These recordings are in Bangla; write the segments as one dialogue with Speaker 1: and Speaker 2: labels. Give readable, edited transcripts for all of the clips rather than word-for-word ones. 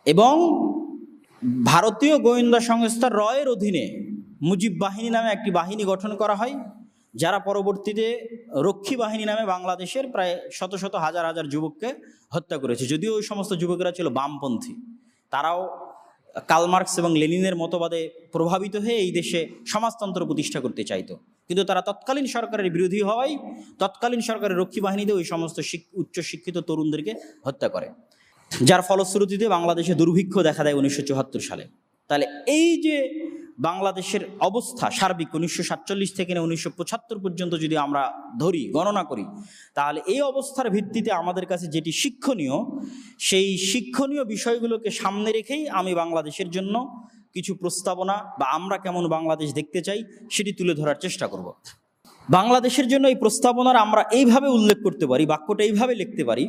Speaker 1: এবং ভারতীয় গোয়েন্দা সংস্থা রয়ের অধীনে মুজিব বাহিনী নামে একটি বাহিনী গঠন করা হয়, যারা পরবর্তীতে রক্ষী বাহিনী নামে বাংলাদেশের প্রায় শত শত হাজার হাজার যুবককে হত্যা করেছে। যদিও ওই সমস্ত যুবকেরা ছিল বামপন্থী, তারাও কার্ল মার্কস এবং লেনিনের মতবাদে প্রভাবিত হয়ে এই দেশে সমাজতন্ত্র প্রতিষ্ঠা করতে চাইতো, কিন্তু তারা তৎকালীন সরকারের বিরোধী হওয়ায় তৎকালীন সরকারের রক্ষী বাহিনীতে ওই সমস্ত উচ্চশিক্ষিত তরুণদেরকে হত্যা করে, যার ফলশ্রুতিতে বাংলাদেশে দুর্ভিক্ষ দেখা দেয় 1974 সালে। তাহলে এই যে বাংলাদেশের অবস্থা সার্বিক 1947 থেকে 1975 পর্যন্ত যদি আমরা ধরি, গণনা করি, তাহলে এই অবস্থার ভিত্তিতে আমাদের কাছে যেটি শিক্ষণীয়, সেই শিক্ষণীয় বিষয়গুলোকে সামনে রেখেই আমি বাংলাদেশের জন্য কিছু প্রস্তাবনা বা আমরা কেমন বাংলাদেশ দেখতে চাই সেটি তুলে ধরার চেষ্টা করব। বাংলাদেশের জন্য এই প্রস্তাবনার আমরা এইভাবে উল্লেখ করতে পারি, বাক্যটা এইভাবে লিখতে পারি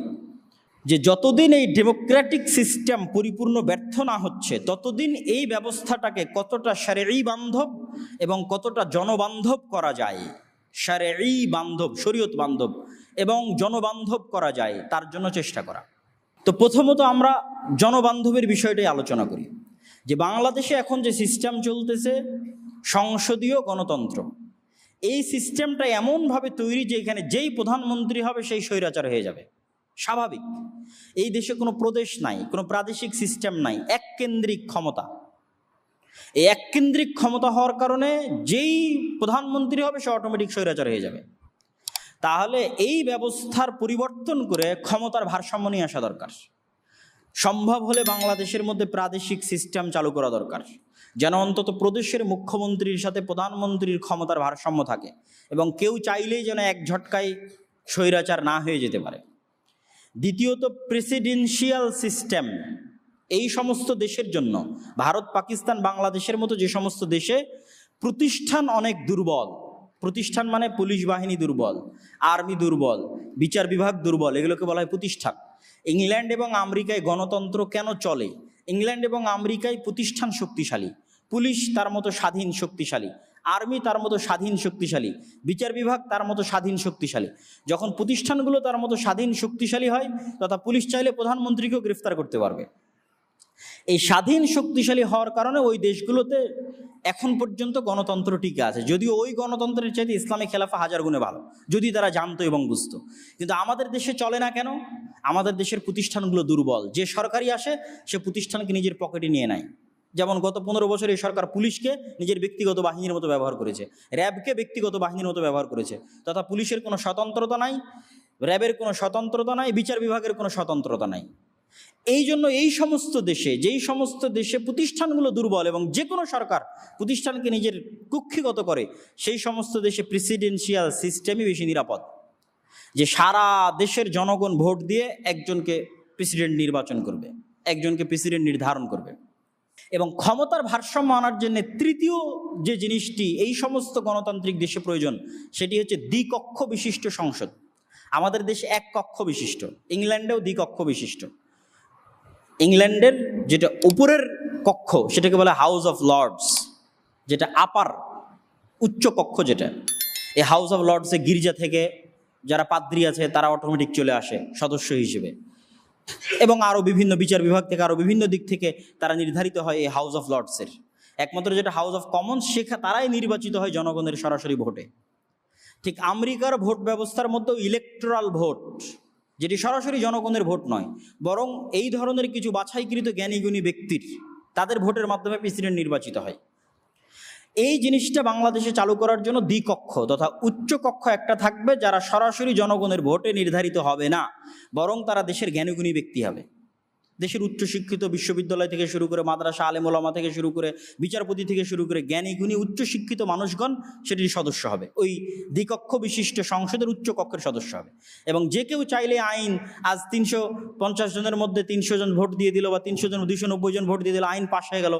Speaker 1: যে যতদিন এই ডেমোক্রেটিক সিস্টেম পরিপূর্ণ ব্যর্থ না হচ্ছে, ততদিন এই ব্যবস্থাটাকে কতটা শারঈ বান্ধব এবং কতটা জনবান্ধব করা যায়, শারঈ বান্ধব, শরীয়ত বান্ধব এবং জনবান্ধব করা যায়, তার জন্য চেষ্টা করা। তো প্রথমত আমরা জনবান্ধবের বিষয়টাই আলোচনা করি, যে বাংলাদেশে এখন যে সিস্টেম চলতেছে সংসদীয় গণতন্ত্র, এই সিস্টেমটা এমনভাবে তৈরি যে এখানে যেই প্রধানমন্ত্রী হবে সেই স্বৈরাচার হয়ে যাবে। স্বাভাবিক, এই দেশে কোনো প্রদেশ নাই, কোনো প্রাদেশিক সিস্টেম নাই, এককেন্দ্রিক ক্ষমতা। এই এককেন্দ্রিক ক্ষমতা হওয়ার কারণে যেই প্রধানমন্ত্রী হবে সে অটোমেটিক স্বৈরাচার হয়ে যাবে। তাহলে এই ব্যবস্থার পরিবর্তন করে ক্ষমতার ভারসাম্য নিয়ে আসা দরকার। সম্ভব হলে বাংলাদেশের মধ্যে প্রাদেশিক সিস্টেম চালু করা দরকার, যেন অন্তত প্রদেশের মুখ্যমন্ত্রীর সাথে প্রধানমন্ত্রীর ক্ষমতার ভারসাম্য থাকে এবং কেউ চাইলেই যেন এক ঝটকায় স্বৈরাচার না হয়ে যেতে পারে। দ্বিতীয়ত, প্রেসিডেন্সিয়াল সিস্টেম এই সমস্ত দেশের জন্য, ভারত, পাকিস্তান, বাংলাদেশের মতো যে সমস্ত দেশে প্রতিষ্ঠান অনেক দুর্বল, প্রতিষ্ঠান মানে পুলিশ বাহিনী দুর্বল, আর্মি দুর্বল, বিচার বিভাগ দুর্বল, এগুলোকে বলা হয় প্রতিষ্ঠান। ইংল্যান্ড এবং আমেরিকায় গণতন্ত্র কেন চলে? ইংল্যান্ড এবং আমেরিকায় প্রতিষ্ঠান শক্তিশালী, পুলিশ তার মতো স্বাধীন শক্তিশালী, আর্মি তার মতো স্বাধীন শক্তিশালী, বিচার বিভাগ তার মতো স্বাধীন শক্তিশালী। যখন প্রতিষ্ঠানগুলো তার মতো স্বাধীন শক্তিশালী হয়, তথা পুলিশ চাইলে প্রধানমন্ত্রীকেও গ্রেফতার করতে পারবে। এই স্বাধীন শক্তিশালী হওয়ার কারণে ওই দেশগুলোতে এখন পর্যন্ত গণতন্ত্র টিকে আছে, যদিও ওই গণতন্ত্রের চাইতে ইসলামী খেলাফা হাজার গুণে ভালো, যদি তারা জানতো এবং বুঝতো। কিন্তু আমাদের দেশে চলে না কেন? আমাদের দেশের প্রতিষ্ঠানগুলো দুর্বল। যে সরকারি আসে সে প্রতিষ্ঠানকে নিজের পকেটে নিয়ে নেয়। যেমন গত 15 বছরে এই সরকার পুলিশকে নিজের ব্যক্তিগত বাহিনীর মতো ব্যবহার করেছে, র্যাবকে ব্যক্তিগত বাহিনীর মতো ব্যবহার করেছে, তথা পুলিশের কোনো স্বতন্ত্রতা নাই, র্যাবের কোনো স্বতন্ত্রতা নাই, বিচার বিভাগের কোনো স্বতন্ত্রতা নাই। এই জন্য এই সমস্ত দেশে, যেই সমস্ত দেশে প্রতিষ্ঠানগুলো দুর্বল এবং যে কোনো সরকার প্রতিষ্ঠানকে নিজের কুক্ষিগত করে, সেই সমস্ত দেশে প্রেসিডেন্সিয়াল সিস্টেমই বেশি নিরাপদ, যে সারা দেশের জনগণ ভোট দিয়ে একজনকে প্রেসিডেন্ট নির্বাচন করবে, একজনকে প্রেসিডেন্ট নির্ধারণ করবে। এবং ক্ষমতার ভারসাম্য আনার জন্য তৃতীয় যে জিনিসটি এই সমস্ত গণতান্ত্রিক দেশে প্রয়োজন, সেটি হচ্ছে দ্বিকক্ষ বিশিষ্ট সংসদ। আমাদের দেশে এক কক্ষ বিশিষ্ট, ইংল্যান্ডেও দ্বিকক্ষ বিশিষ্ট। ইংল্যান্ডের যেটা উপরের কক্ষ সেটাকে বলে হাউস অফ লর্ডস, যেটা আপার উচ্চ কক্ষ, যেটা এই হাউস অফ লর্ডসে গির্জা থেকে যারা পাদ্রী আছে তারা অটোমেটিক চলে আসে সদস্য হিসেবে, এবং আরও বিভিন্ন বিচার বিভাগ থেকে আরও বিভিন্ন দিক থেকে তারা নির্ধারিত হয় এই হাউস অফ লর্ডসের। একমাত্র যেটা হাউস অফ কমন্স, তারাই নির্বাচিত হয় জনগণের সরাসরি ভোটে। ঠিক আমেরিকার ভোট ব্যবস্থার মধ্যেও ইলেকটোরাল ভোট, যেটি সরাসরি জনগণের ভোট নয়, বরং এই ধরনের কিছু বাছাইকৃত জ্ঞানীগুণী ব্যক্তির, তাদের ভোটের মাধ্যমে প্রেসিডেন্ট নির্বাচিত হয়। এই জিনিসটা বাংলাদেশে চালু করার জন্য দ্বিকক্ষ তথা উচ্চ কক্ষ একটা থাকবে, যারা সরাসরি জনগণের ভোটে নির্ধারিত হবে না, বরং তারা দেশের জ্ঞানীগুণী ব্যক্তি হবে। দেশের উচ্চশিক্ষিত বিশ্ববিদ্যালয় থেকে শুরু করে মাদ্রাসা আলেম ওলামা থেকে শুরু করে বিচারপতি থেকে শুরু করে জ্ঞানীগুণী উচ্চশিক্ষিত মানুষগণ সেটির সদস্য হবে, ওই দ্বিকক্ষ বিশিষ্ট সংসদের উচ্চ কক্ষের সদস্য হবে। এবং যে কেউ চাইলে আইন, আজ 350 জনের মধ্যে 300 জন ভোট দিয়ে দিল বা 300 জন 290 জন ভোট দিয়ে দিল, আইন পাশ হয়ে গেল,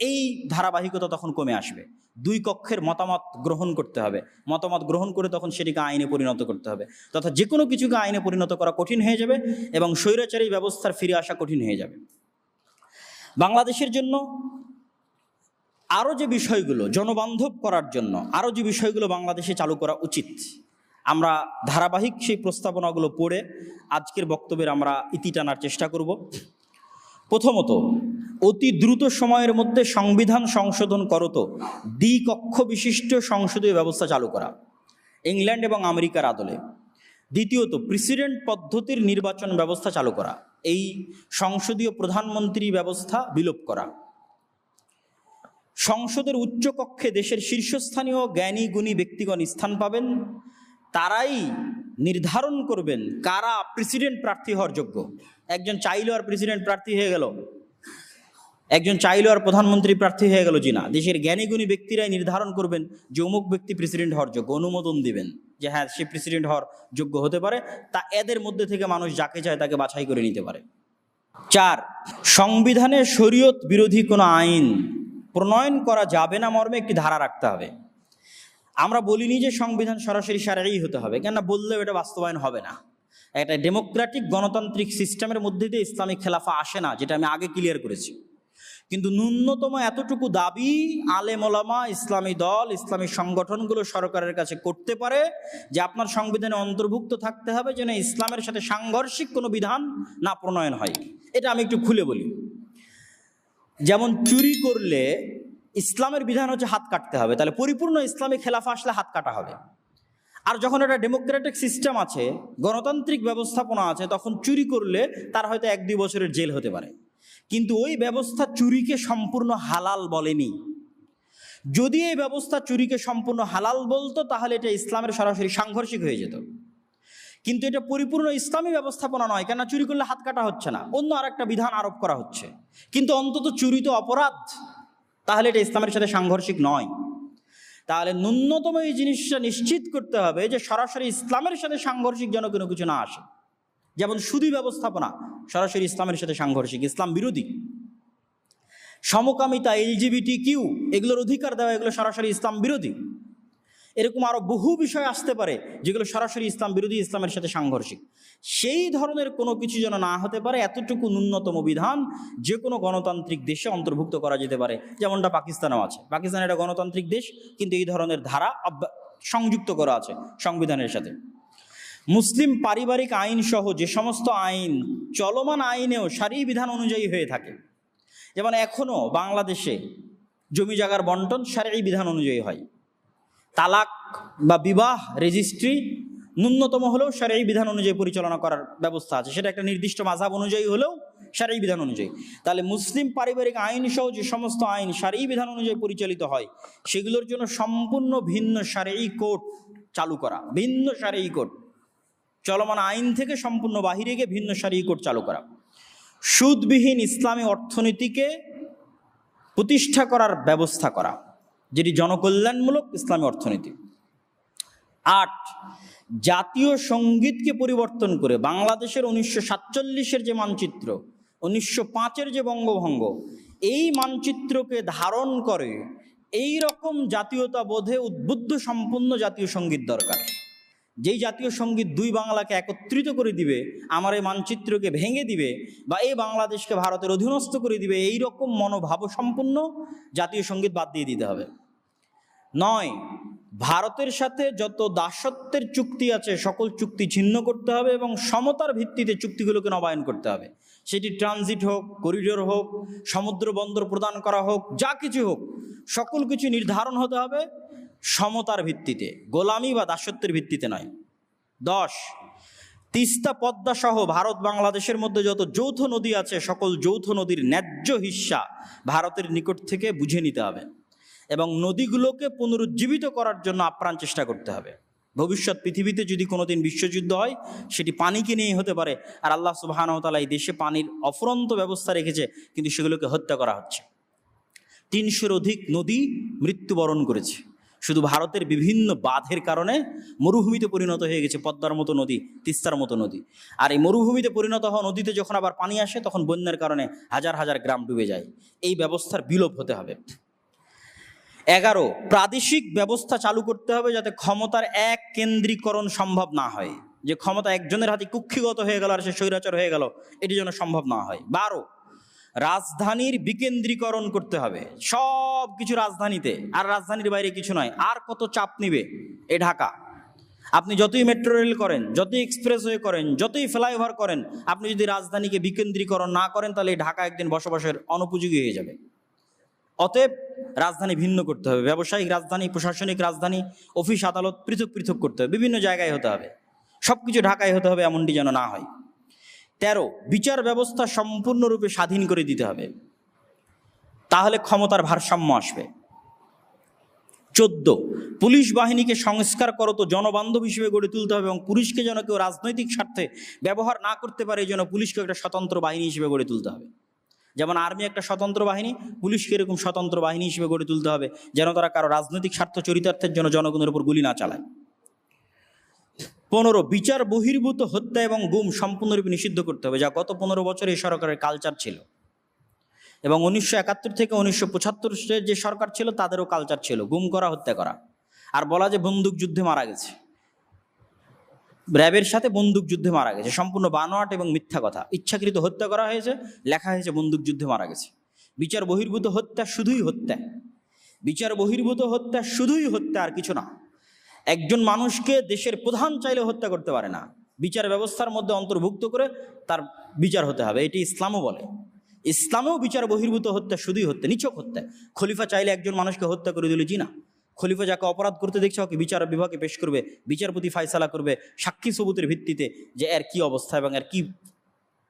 Speaker 1: এই ধারাবাহিকতা তখন কমে আসবে। দুই কক্ষের মতামত গ্রহণ করতে হবে, মতামত গ্রহণ করে তখন সেটিকে আইনে পরিণত করতে হবে, তথা যে কোনো কিছুকে আইনে পরিণত করা কঠিন হয়ে যাবে এবং স্বৈরাচারী ব্যবস্থার ফিরে আসা কঠিন হয়ে যাবে। বাংলাদেশের জন্য আরও যে বিষয়গুলো জনবান্ধব করার জন্য, আরও যে বিষয়গুলো বাংলাদেশে চালু করা উচিত, আমরা ধারাবাহিক সেই প্রস্তাবনাগুলো পড়ে আজকের বক্তব্যের আমরা ইতি টানার চেষ্টা করব। প্রথমত, অতি দ্রুত সময়ের মধ্যে সংবিধান সংশোধন করত দ্বিকক্ষ বিশিষ্ট সংসদীয় ব্যবস্থা চালু করা, ইংল্যান্ড এবং আমেরিকার আদলে। দ্বিতীয়ত, প্রেসিডেন্ট পদ্ধতির নির্বাচন ব্যবস্থা চালু করা, এই সংসদীয় প্রধানমন্ত্রী ব্যবস্থা বিলোপ করা। সংসদের উচ্চকক্ষে দেশের শীর্ষস্থানীয় জ্ঞানী গুণী ব্যক্তিগণ স্থান পাবেন, তারাই নির্ধারণ করবেন কারা প্রেসিডেন্ট প্রার্থী হওয়ার যোগ্য। একজন চাইলো আর প্রেসিডেন্ট প্রার্থী হয়ে গেল, একজন চাইলো আর প্রধানমন্ত্রী প্রার্থী হয়ে গেল জি না, দেশের জ্ঞানী গুণী ব্যক্তিরাই নির্ধারণ করবেন যে অমুক ব্যক্তি প্রেসিডেন্ট হওয়ার যোগ্য, অনুমোদন দিবেন যে হ্যাঁ সে প্রেসিডেন্ট হওয়ার যোগ্য হতে পারে, তা এদের মধ্যে থেকে মানুষ যাকে চায় তাকে বাছাই করে নিতে পারে। 4, সংবিধানে শরীয়ত বিরোধী কোনো আইন প্রণয়ন করা যাবে না মর্মে একটি ধারা রাখতে হবে। আমরা বলিনি যে সংবিধান সরাসরি শারঈ হতে হবে, কেননা বললেও এটা বাস্তবায়ন হবে না। একটা ডেমোক্রেটিক গণতান্ত্রিক সিস্টেমের মধ্যে দিয়ে ইসলামিক খেলাফা আসে না, যেটা আমি আগে ক্লিয়ার করেছি। কিন্তু ন্যূনতম এতটুকু দাবি আলেম ওলামা, ইসলামী দল, ইসলামী সংগঠনগুলো সরকারের কাছে করতে পারে যে আপনার সংবিধানে অন্তর্ভুক্ত থাকতে হবে যেন ইসলামের সাথে সাংঘর্ষিক কোনো বিধান না প্রণয়ন হয়। এটা আমি একটু খুলে বলি। যেমন চুরি করলে ইসলামের বিধান হচ্ছে হাত কাটতে হবে, তাহলে পরিপূর্ণ ইসলামী খেলাফা আসলে হাত কাটা হবে। আর যখন একটা ডেমোক্রেটিক সিস্টেম আছে, গণতান্ত্রিক ব্যবস্থাপনা আছে, তখন চুরি করলে তার হয়তো 1-2 বছরের জেল হতে পারে। কিন্তু ওই ব্যবস্থা চুরিকে সম্পূর্ণ হালাল বলেনি। যদি এই ব্যবস্থা চুরিকে সম্পূর্ণ হালাল বলতো তাহলে এটা ইসলামের সরাসরি সাংঘর্ষিক হয়ে যেত। কিন্তু এটা পরিপূর্ণ ইসলামী ব্যবস্থাপনা নয়, কেন চুরি করলে হাত কাটা হচ্ছে না, অন্য আরেকটা বিধান আরোপ করা হচ্ছে। কিন্তু অন্তত চুরি তো অপরাধ, তাহলে এটা ইসলামের সাথে সাংঘর্ষিক নয়। তাহলে ন্যূনতম এই জিনিসটা নিশ্চিত করতে হবে যে সরাসরি ইসলামের সাথে সাংঘর্ষিক যেন কোনো কিছু না আসে। যেমন সুদী ব্যবস্থাপনা সরাসরি ইসলামের সাথে সাংঘর্ষিক, ইসলাম বিরোধী। সমকামিতা, LGBTQ এগুলোর অধিকার দেওয়া, এগুলো সরাসরি ইসলাম বিরোধী। এরকম আরও বহু বিষয় আসতে পারে যেগুলো সরাসরি ইসলাম বিরোধী, ইসলামের সাথে সাংঘর্ষিক। সেই ধরনের কোনো কিছু যেন না হতে পারে, এতটুকু ন্যূনতম বিধান যে কোনো গণতান্ত্রিক দেশে অন্তর্ভুক্ত করা যেতে পারে, যেমনটা পাকিস্তানেও আছে। পাকিস্তান একটা গণতান্ত্রিক দেশ, কিন্তু এই ধরনের ধারা সংযুক্ত করা আছে সংবিধানের সাথে। মুসলিম পারিবারিক আইন সহ যে সমস্ত আইন চলমান আইনেও শারঈ বিধান অনুযায়ী হয়ে থাকে, যেমন এখনও বাংলাদেশে জমি জায়গার বন্টন শারঈ বিধান অনুযায়ী হয়, তালাক বা বিবাহ রেজিস্ট্রি ন্যূনতম হলেও শারঈ বিধান অনুযায়ী পরিচালনা করার ব্যবস্থা আছে, সেটা একটা নির্দিষ্ট মাযহাব অনুযায়ী হলেও শারঈ বিধান অনুযায়ী। তাহলে মুসলিম পারিবারিক আইন সহ যে সমস্ত আইন শারঈ বিধান অনুযায়ী পরিচালিত হয়, সেগুলোর জন্য সম্পূর্ণ ভিন্ন শারঈ কোড চালু করা, ভিন্ন শারঈ কোড, চলমান আইন থেকে সম্পূর্ণ বাহিরে গিয়ে ভিন্ন শারঈ কোড চালু করা। সুদবিহীন ইসলামী অর্থনীতিকে প্রতিষ্ঠা করার ব্যবস্থা করা, যেটি জনকল্যাণমূলক ইসলামী অর্থনীতি। 8, জাতীয় সঙ্গীতকে পরিবর্তন করে বাংলাদেশের 1947-এর যে মানচিত্র, 1905-এর যে বঙ্গভঙ্গ, এই মানচিত্রকে ধারণ করে এই রকম জাতীয়তাবোধে উদ্বুদ্ধ সম্পূর্ণ জাতীয় সঙ্গীত দরকার, যেই জাতীয় সঙ্গীত দুই বাংলাকে একত্রিত করে দিবে, আমার এই মানচিত্রকে ভেঙে দিবে, বা এই বাংলাদেশকে ভারতের অধীনস্থ করে দিবে, এই রকম মনোভাব সম্পূর্ণ জাতীয় সঙ্গীত বাদ দিয়ে দিতে হবে। 9, ভারতের সাথে যত দাসত্বের চুক্তি আছে সকল চুক্তি ছিন্ন করতে হবে এবং সমতার ভিত্তিতে চুক্তিগুলোকে নবায়ন করতে হবে। সেটি ট্রানজিট হোক, করিডোর হোক, সমুদ্র বন্দর প্রদান করা হোক, যা কিছু হোক, সকল কিছু নির্ধারণ হতে হবে সমতার ভিত্তিতে, গোলামি বা দাসত্বের ভিত্তিতে নয়। 10, তিস্তা পদ্মা সহ ভারত বাংলাদেশের মধ্যে যত যৌথ নদী আছে সকল যৌথ নদীর ন্যায্য হিস্সা ভারতের নিকট থেকে বুঝে নিতে হবে এবং নদীগুলোকে পুনরুজ্জীবিত করার জন্য আপ্রাণ চেষ্টা করতে হবে। ভবিষ্যৎ পৃথিবীতে যদি কোনোদিন বিশ্বযুদ্ধ হয় সেটি পানিকে নিয়েই হতে পারে, আর আল্লাহ সুবহানাহু ওয়া তাআলা এই দেশে পানির অফুরন্ত ব্যবস্থা রেখেছে, কিন্তু সেগুলোকে হত্যা করা হচ্ছে। 300-এর অধিক নদী মৃত্যুবরণ করেছে শুধু ভারতের বিভিন্ন বাঁধের কারণে। মরুভূমিতে পরিণত হয়ে গেছে পদ্মার মতো নদী, তিস্তার মতো নদী। আর এই মরুভূমিতে পরিণত হওয়া নদীতে যখন আবার পানি আসে তখন বন্যার কারণে হাজার হাজার গ্রাম ডুবে যায়। এই ব্যবস্থার বিলোপ হতে হবে। 11, প্রাদেশিক ব্যবস্থা চালু করতে হবে যাতে ক্ষমতার এক কেন্দ্রীকরণ সম্ভব না হয়, যে ক্ষমতা একজনের হাতে কুক্ষিগত হয়ে গেল আর সে স্বৈরাচার হয়ে গেল, এটি যেন সম্ভব না হয়। 12, রাজধানীর বিকেন্দ্রীকরণ করতে হবে, সব কিছু রাজধানীতে, আর রাজধানীর বাইরে কিছু নয়। আর কত চাপ নিবে এ ঢাকা? আপনি যতই মেট্রো রেল করেন, যতই এক্সপ্রেসওয়ে করেন, যতই ফ্লাইওভার করেন, আপনি যদি রাজধানীকে বিকেন্দ্রীকরণ না করেন তাহলে এই ঢাকা একদিন বসবাসের অনুপযোগী হয়ে যাবে। অতএব রাজধানী ভিন্ন করতে হবে, ব্যবসায়িক রাজধানী, প্রশাসনিক রাজধানী, অফিস আদালত পৃথক পৃথক করতে হবে, বিভিন্ন জায়গায় হতে হবে, সব কিছু ঢাকায় হতে হবে, এমনটি যেন না হয়। 13, বিচার ব্যবস্থা সম্পূর্ণরূপে স্বাধীন করে দিতে হবে, তাহলে ক্ষমতার ভারসাম্য আসবে। 14, পুলিশ বাহিনীকে সংস্কার করত জনবান্ধব হিসেবে গড়ে তুলতে হবে এবং পুলিশকে যেন কেউ রাজনৈতিক স্বার্থে ব্যবহার না করতে পারে, এই জন্য পুলিশকে একটা স্বতন্ত্র বাহিনী হিসেবে গড়ে তুলতে হবে। যেমন আর্মি একটা স্বতন্ত্র বাহিনী, পুলিশকে এরকম স্বতন্ত্র বাহিনী হিসেবে গড়ে তুলতে হবে, যেন তারা কারো রাজনৈতিক স্বার্থ চরিতার্থের জন্য জনগণের উপর গুলি না চালায়। 15, বিচার বহির্ভূত হত্যা এবং গুম সম্পূর্ণরূপে নিষিদ্ধ করতে হবে, যা গত 15 বছরে এই সরকারের কালচার ছিল, এবং 1971 থেকে 1975 যে সরকার ছিল তাদেরও কালচার ছিল গুম করা, হত্যা করা। আর বলা যে বন্দুক যুদ্ধে মারা গেছে, র্যাবের সাথে বন্দুক যুদ্ধে মারা গেছে, সম্পূর্ণ বানোয়াট এবং মিথ্যা কথা। ইচ্ছাকৃত হত্যা করা হয়েছে, লেখা হয়েছে বন্দুক যুদ্ধে মারা গেছে। বিচার বহির্ভূত হত্যা শুধুই হত্যা, বিচার বহির্ভূত হত্যা শুধুই হত্যা, আর কিছু না। একজন মানুষকে দেশের প্রধান চাইলে হত্যা করতে পারে না, বিচার ব্যবস্থার মধ্যে অন্তর্ভুক্ত করে তার বিচার হতে হবে, এটি ইসলামও বলে। ইসলামেও বিচার বহির্ভূত হত্যা শুধুই হত্যা, নিছক হত্যা। খলিফা চাইলে একজন মানুষকে হত্যা করে দিল, জি না। খলিফা যাকে অপরাধ করতে দেখছে ওকে বিচার বিভাগে পেশ করবে, বিচারপতি ফায়সালা করবে সাক্ষী সবুতের ভিত্তিতে যে এর কি অবস্থা এবং এর কি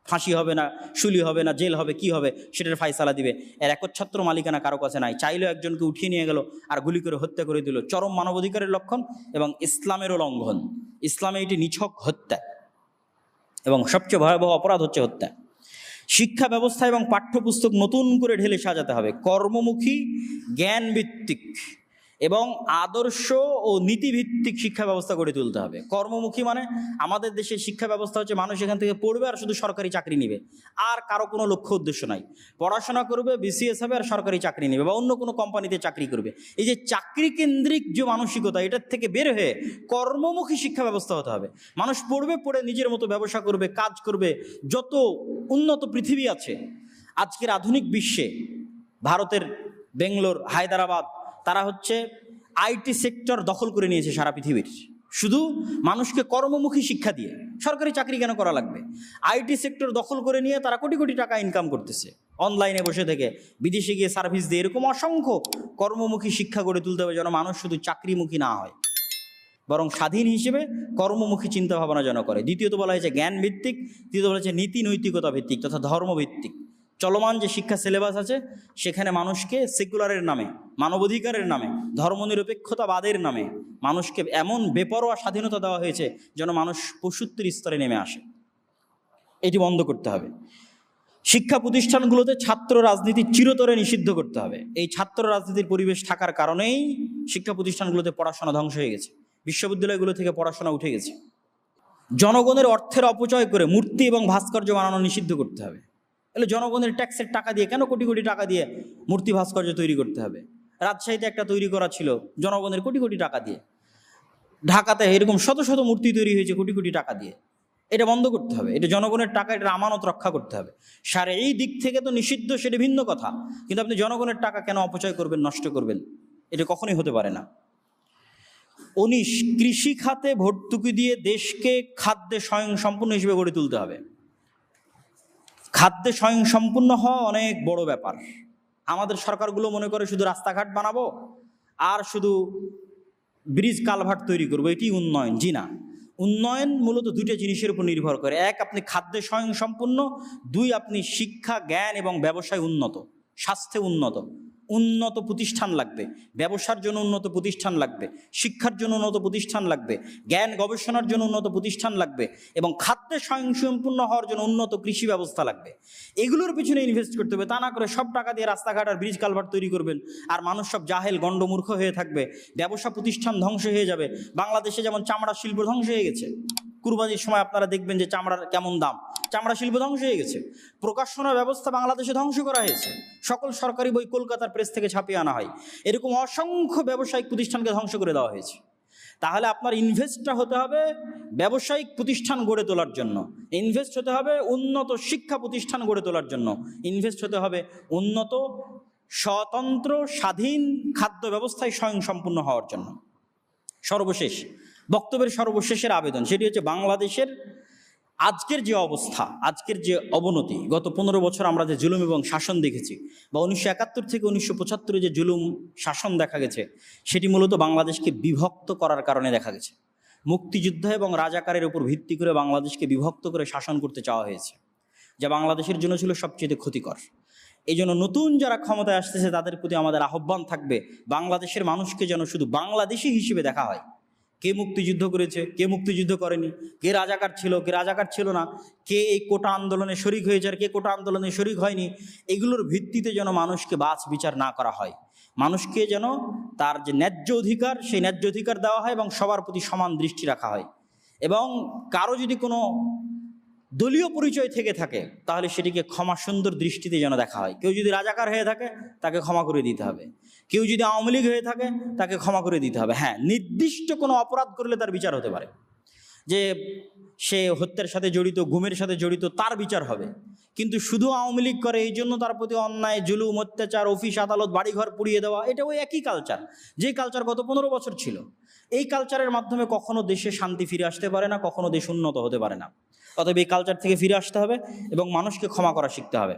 Speaker 1: ফাঁসি হবে না শুলি হবে না জেল হবে কি হবে সেটার ফায়সালা দিবে। এর একচ্ছত্র মালিকানা কারো কাছে নাই, চাইলেও একজনকে উঠিয়ে নিয়ে গেল আর গুলি করে হত্যা করে দিল, চরম মানবাধিকারের লক্ষণ এবং ইসলামেরও লঙ্ঘন। ইসলামে এটি নিছক হত্যা এবং সবচেয়ে ভয়াবহ অপরাধ হচ্ছে হত্যা। শিক্ষা ব্যবস্থা এবং পাঠ্যপুস্তক নতুন করে ঢেলে সাজাতে হবে, কর্মমুখী, জ্ঞানভিত্তিক এবং আদর্শ ও নীতিভিত্তিক শিক্ষা ব্যবস্থা গড়ে তুলতে হবে। কর্মমুখী মানে আমাদের দেশের শিক্ষা ব্যবস্থা হচ্ছে মানুষ এখান থেকে পড়বে আর শুধু সরকারি চাকরি নেবে, আর কারো কোনো লক্ষ্য উদ্দেশ্য নাই। পড়াশোনা করবে, বিসিএস হবে আর সরকারি চাকরি নেবে বা অন্য কোনো কোম্পানিতে চাকরি করবে। এই যে চাকরি কেন্দ্রিক যে মানসিকতা, এটার থেকে বের হয়ে কর্মমুখী শিক্ষা ব্যবস্থা হতে হবে। মানুষ পড়বে, পড়ে নিজের মতো ব্যবসা করবে, কাজ করবে। যত উন্নত পৃথিবী আছে আজকের আধুনিক বিশ্বে, ভারতের বেঙ্গলোর, হায়দ্রাবাদ, তারা হচ্ছে আইটি সেক্টর দখল করে নিয়েছে সারা পৃথিবীর, শুধু মানুষকে কর্মমুখী শিক্ষা দিয়ে। সরকারি চাকরি কেন করা লাগবে? আইটি সেক্টর দখল করে নিয়ে তারা কোটি কোটি টাকা ইনকাম করতেছে অনলাইনে বসে থেকে, বিদেশে গিয়ে সার্ভিস দিয়ে। এরকম অসংখ্য কর্মমুখী শিক্ষা গড়ে তুলতে হবে যেন মানুষ শুধু চাকরিমুখী না হয়, বরং স্বাধীন হিসেবে কর্মমুখী চিন্তা ভাবনা যেন করে। দ্বিতীয়ত বলা হয়েছে জ্ঞান ভিত্তিক, তৃতীয়ত বলা হয়েছে নীতি নৈতিকতা ভিত্তিক তথা ধর্মভিত্তিক। চলমান যে শিক্ষা সিলেবাস আছে সেখানে মানুষকে সেকুলারের নামে, মানবাধিকারের নামে, ধর্মনিরপেক্ষতাবাদের নামে মানুষকে এমন বেপরোয়া স্বাধীনতা দেওয়া হয়েছে যেন মানুষ পশুত্বের স্তরে নেমে আসে। এটি বন্ধ করতে হবে। শিক্ষা প্রতিষ্ঠানগুলোতে ছাত্র রাজনীতি চিরতরে নিষিদ্ধ করতে হবে। এই ছাত্র রাজনীতির পরিবেশ থাকার কারণেই শিক্ষা প্রতিষ্ঠানগুলোতে পড়াশোনা ধ্বংস হয়ে গেছে, বিশ্ববিদ্যালয়গুলো থেকে পড়াশোনা উঠে গেছে। জনগণের অর্থের অপচয় করে মূর্তি এবং ভাস্কর্য বানানো নিষিদ্ধ করতে হবে। তাহলে জনগণের ট্যাক্সের টাকা দিয়ে কেন কোটি কোটি টাকা দিয়ে মূর্তি ভাস্কর্য তৈরি করতে হবে? রাজশাহীতে একটা তৈরি করা ছিল জনগণের কোটি কোটি টাকা দিয়ে, ঢাকাতে এরকম শত শত মূর্তি তৈরি হয়েছে কোটি কোটি টাকা দিয়ে। এটা বন্ধ করতে হবে, এটা জনগণের টাকা, এটা আমানত রক্ষা করতে হবে। এই দিক থেকে তো নিষিদ্ধ, সেটা ভিন্ন কথা, কিন্তু আপনি জনগণের টাকা কেন অপচয় করবেন, নষ্ট করবেন? এটা কখনোই হতে পারে না। 19, কৃষি খাতে ভর্তুকি দিয়ে দেশকে খাদ্যে স্বয়ংসম্পূর্ণ হিসেবে গড়ে তুলতে হবে। খাদ্যে স্বয়ংসম্পূর্ণ হওয়া অনেক বড় ব্যাপার। আমাদের সরকারগুলো মনে করে শুধু রাস্তাঘাট বানাবো আর শুধু ব্রিজ কালভার্ট তৈরি করবো, এটি উন্নয়ন। জি না, উন্নয়ন মূলত দুইটা জিনিসের উপর নির্ভর করে। এক, আপনি খাদ্যে স্বয়ংসম্পূর্ণ। দুই, আপনি শিক্ষা, জ্ঞান এবং ব্যবসায় উন্নত, স্বাস্থ্যে উন্নত। উন্নত প্রতিষ্ঠান লাগবে, ব্যবসার জন্য উন্নত প্রতিষ্ঠান লাগবে, শিক্ষার জন্য উন্নত প্রতিষ্ঠান লাগবে, জ্ঞান গবেষণার জন্য উন্নত প্রতিষ্ঠান লাগবে এবং খাদ্যে স্বয়ংসম্পূর্ণ হওয়ার জন্য উন্নত কৃষি ব্যবস্থা লাগবে। এগুলোর পিছনে ইনভেস্ট করতে হবে। তা না করে সব টাকা দিয়ে রাস্তাঘাট আর ব্রিজ কালভার্ট তৈরি করবেন আর মানুষ সব জাহেল গণ্ডমূর্খ হয়ে থাকবে, ব্যবসা প্রতিষ্ঠান ধ্বংস হয়ে যাবে। বাংলাদেশে যেমন চামড়া শিল্প ধ্বংস হয়ে গেছে, কুরবানির সময় আপনারা দেখবেন যে চামড়ার কেমন দাম, চামড়া শিল্প ধ্বংস হয়ে গেছে। প্রকাশনা ব্যবস্থা বাংলাদেশে ধ্বংস করা হয়েছে, সকল সরকারি বই কলকাতার প্রেস থেকে ছাপিয়ে আনা হয়। এরকম অসংখ্য ব্যবসায়িক প্রতিষ্ঠানকে ধ্বংস করে দেওয়া হয়েছে। তাহলে আপনার ইনভেস্টটা হতে হবে ব্যবসায়িক প্রতিষ্ঠান গড়ে তোলার জন্য, ইনভেস্ট হতে হবে উন্নত শিক্ষা প্রতিষ্ঠান গড়ে তোলার জন্য, ইনভেস্ট হতে হবে উন্নত স্বতন্ত্র স্বাধীন খাদ্য ব্যবস্থায় স্বয়ংসম্পূর্ণ হওয়ার জন্য। সর্বশেষ, বক্তব্যের সর্বশেষের আবেদন সেটি হচ্ছে বাংলাদেশের আজকের যে অবস্থা, আজকের যে অবনতি, গত 15 বছর আমরা যে জুলুম এবং শাসন দেখেছি, বা 1971 থেকে 1975 যে জুলুম শাসন দেখা গেছে, সেটি মূলত বাংলাদেশকে বিভক্ত করার কারণে দেখা গেছে। মুক্তিযুদ্ধ এবং রাজাকারের উপর ভিত্তি করে বাংলাদেশকে বিভক্ত করে শাসন করতে চাওয়া হয়েছে, যা বাংলাদেশের জন্য ছিল সবচেয়ে ক্ষতিকর। এই জন্য নতুন যারা ক্ষমতায় আসতেছে তাদের প্রতি আমাদের আহ্বান থাকবে, বাংলাদেশের মানুষকে যেন শুধু বাংলাদেশি হিসেবে দেখা হয়। কে মুক্তিযুদ্ধ করেছে, কে মুক্তিযুদ্ধ করেনি, কে রাজাকার ছিল, কে রাজাকার ছিল না, কে এই কোটা আন্দোলনে শরিক হয়েছে আর কে কোটা আন্দোলনে শরিক হয়নি, এগুলোর ভিত্তিতে যেন মানুষকে বাছ বিচার না করা হয়। মানুষকে যেন তার যে ন্যায্য অধিকার, সেই ন্যায্য অধিকার দেওয়া হয় এবং সবার প্রতি সমান দৃষ্টি রাখা হয়। এবং কারো যদি কোনো দলীয় পরিচয় থেকে থাকে তাহলে সেটিকে ক্ষমা সুন্দর দৃষ্টিতে যেন দেখা হয়। কেউ যদি রাজাকার হয়ে থাকে তাকে ক্ষমা করে দিতে হবে, কেউ যদি আওয়ামী লীগ হয়ে থাকে তাকে ক্ষমা করে দিতে হবে। হ্যাঁ, নির্দিষ্ট কোনো অপরাধ করলে তার বিচার হতে পারে, যে সে হত্যার সাথে জড়িত, গুমের সাথে জড়িত, তার বিচার হবে। কিন্তু শুধু আওয়ামী লীগ করে এই জন্য তার প্রতি অন্যায়, জুলুম, অত্যাচার, অফিস আদালত, বাড়িঘর পুড়িয়ে দেওয়া, এটা ওই একই কালচার, যে কালচার গত 15 বছর ছিল। এই কালচারের মাধ্যমে কখনো দেশে শান্তি ফিরে আসতে পারে না, কখনো দেশ উন্নত হতে পারে না। অতএব এই কালচার থেকে ফিরে আসতে হবে এবং মানুষকে ক্ষমা করা শিখতে হবে।